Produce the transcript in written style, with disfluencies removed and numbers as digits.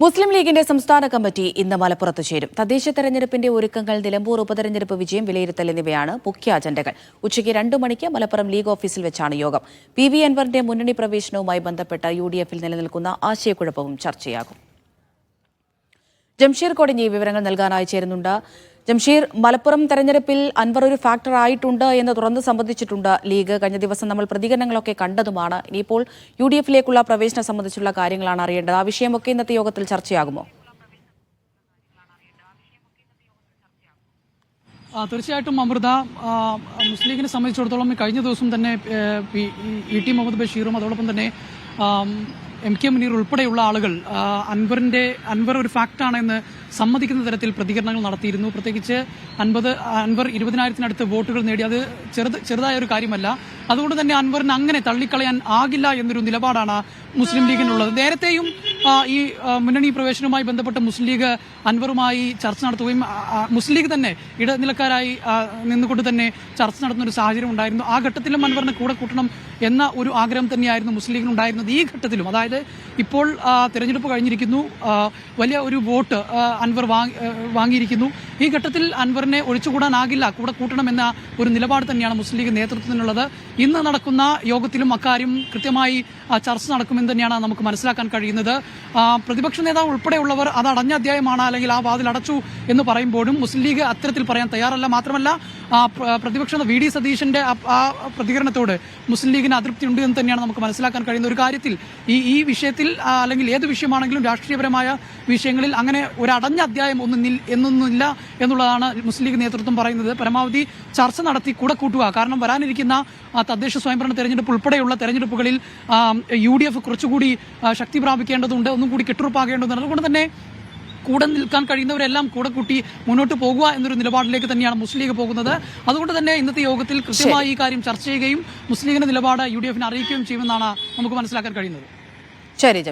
മുസ്ലിം ലീഗിന്റെ സംസ്ഥാന കമ്മിറ്റി ഇന്ന് മലപ്പുറത്ത് ചേരും. തദ്ദേശ തെരഞ്ഞെടുപ്പിന്റെ ഒരുക്കങ്ങൾ, നിലമ്പൂർ ഉപതെരഞ്ഞെടുപ്പ് വിജയം വിലയിരുത്തൽ എന്നിവയാണ് മുഖ്യ അജണ്ടകൾ. ഉച്ചയ്ക്ക് 2 മണിക്ക് മലപ്പുറം ലീഗ് ഓഫീസിൽ വെച്ചാണ് യോഗം. PV അൻവറിന്റെ മുന്നണി പ്രവേശനവുമായി ബന്ധപ്പെട്ട UDF-ൽ നിലനിൽക്കുന്ന ആശയക്കുഴപ്പവും ചർച്ചയാകും. ജംഷീർ കൊടിഞ്ഞി വിവരങ്ങൾ നൽകാനായി ചേരുന്നുണ്ട്. ജംഷീർ, മലപ്പുറം തെരഞ്ഞെടുപ്പിൽ അൻവർ ഒരു ഫാക്ടർ ആയിട്ടുണ്ട് എന്ന് തുറന്ന് സംബന്ധിച്ചിട്ടുണ്ട് ലീഗ്. കഴിഞ്ഞ ദിവസം നമ്മൾ പ്രതികരണങ്ങളൊക്കെ കണ്ടതുമാണ്. ഇനിയിപ്പോൾ UDF-ലേക്കുള്ള പ്രവേശനം സംബന്ധിച്ചുള്ള കാര്യങ്ങളാണ് അറിയേണ്ടത്. ആ വിഷയമൊക്കെ ഇന്നത്തെ യോഗത്തിൽ ചർച്ചയാകുമോ? തീർച്ചയായിട്ടും അമൃത, മുസ്ലിം ലീഗിനെ സംബന്ധിച്ചിടത്തോളം കഴിഞ്ഞ ദിവസം തന്നെ ET മുഹമ്മദ് ബഷീറും അതോടൊപ്പം തന്നെ MK മുനീർ ഉൾപ്പെടെയുള്ള ആളുകൾ അൻവർ ഒരു ഫാക്ടാണെന്ന് സമ്മതിക്കുന്ന തരത്തിൽ പ്രതികരണങ്ങൾ നടത്തിയിരുന്നു. പ്രത്യേകിച്ച് അൻവർ 20,000-നടുത്ത് വോട്ടുകൾ നേടി. അത് ചെറുതായ ഒരു കാര്യമല്ല. അതുകൊണ്ട് തന്നെ അൻവറിന് അങ്ങനെ തള്ളിക്കളയാൻ ആകില്ല എന്നൊരു നിലപാടാണ് മുസ്ലിം ലീഗിനുള്ളത്. നേരത്തെയും ഈ മുന്നണി പ്രവേശനവുമായി ബന്ധപ്പെട്ട് മുസ്ലിം ലീഗ് അൻവറുമായി ചർച്ച നടത്തുകയും മുസ്ലിം ലീഗ് തന്നെ ഇടനിലക്കാരായി നിന്നുകൊണ്ട് തന്നെ ചർച്ച നടത്തുന്ന ഒരു സാഹചര്യം ഉണ്ടായിരുന്നു. ആ ഘട്ടത്തിലും അൻവറിനെ കൂടെ കൂട്ടണം എന്ന ഒരു ആഗ്രഹം തന്നെയായിരുന്നു മുസ്ലിം ലീഗിനുണ്ടായിരുന്നത്. ഈ ഘട്ടത്തിലും, അതായത് ഇപ്പോൾ തെരഞ്ഞെടുപ്പ് കഴിഞ്ഞിരിക്കുന്നു, വലിയ ഒരു വോട്ട് അൻവർ വാങ്ങിയിരിക്കുന്നു. ഈ ഘട്ടത്തിൽ അൻവറിനെ ഒഴിച്ചുകൂടാനാകില്ല, കൂടെ കൂട്ടണമെന്ന ഒരു നിലപാട് തന്നെയാണ് മുസ്ലിം ലീഗ് നേതൃത്വത്തിനുള്ളത്. ഇന്ന് നടക്കുന്ന യോഗത്തിലും അക്കാര്യം കൃത്യമായി ചർച്ച നടക്കുമെന്ന് തന്നെയാണ് നമുക്ക് മനസ്സിലാക്കാൻ കഴിയുന്നത്. പ്രതിപക്ഷ നേതാവ് ഉൾപ്പെടെയുള്ളവർ അത് അടഞ്ഞ അധ്യായമാണ്, അല്ലെങ്കിൽ ആ വാതിൽ അടച്ചു എന്ന് പറയുമ്പോഴും മുസ്ലിം ലീഗ് അത്തരത്തിൽ പറയാൻ തയ്യാറല്ല. മാത്രമല്ല, പ്രതിപക്ഷ VD സതീശന്റെ ആ പ്രതികരണത്തോട് മുസ്ലിം ലീഗിന് അതൃപ്തി ഉണ്ട് എന്ന് തന്നെയാണ് നമുക്ക് മനസ്സിലാക്കാൻ കഴിയുന്ന ഒരു കാര്യത്തിൽ. ഈ വിഷയത്തിൽ, അല്ലെങ്കിൽ ഏത് വിഷയമാണെങ്കിലും രാഷ്ട്രീയപരമായ വിഷയങ്ങളിൽ അങ്ങനെ ഒരു അടഞ്ഞ അധ്യായം എന്നൊന്നുമില്ല എന്നുള്ളതാണ് മുസ്ലിം ലീഗ് നേതൃത്വം പറയുന്നത്. പരമാവധി ചർച്ച നടത്തി കൂടെ കൂട്ടുക. കാരണം വരാനിരിക്കുന്ന തദ്ദേശ സ്വയംഭരണ തെരഞ്ഞെടുപ്പ് ഉൾപ്പെടെയുള്ള തെരഞ്ഞെടുപ്പുകളിൽ UDF കുറച്ചുകൂടി ശക്തി പ്രാപിക്കേണ്ടതുണ്ട്, ഒന്നും കൂടി കെട്ടുറപ്പാകേണ്ടതുണ്ട്. അതുകൊണ്ട് തന്നെ കൂടെ നിൽക്കാൻ കഴിയുന്നവരെല്ലാം കൂടെ കൂട്ടി മുന്നോട്ട് പോകുക എന്നൊരു നിലപാടിലേക്ക് തന്നെയാണ് മുസ്ലിം ലീഗ് പോകുന്നത്. അതുകൊണ്ട് തന്നെ ഇന്നത്തെ യോഗത്തിൽ കൃത്യമായി ഈ കാര്യം ചർച്ച ചെയ്യുകയും മുസ്ലിം ലീഗിന്റെ നിലപാട് UDF-നെ അറിയിക്കുകയും ചെയ്യുമെന്നാണ് നമുക്ക് മനസ്സിലാക്കാൻ കഴിയുന്നത്. ശരി.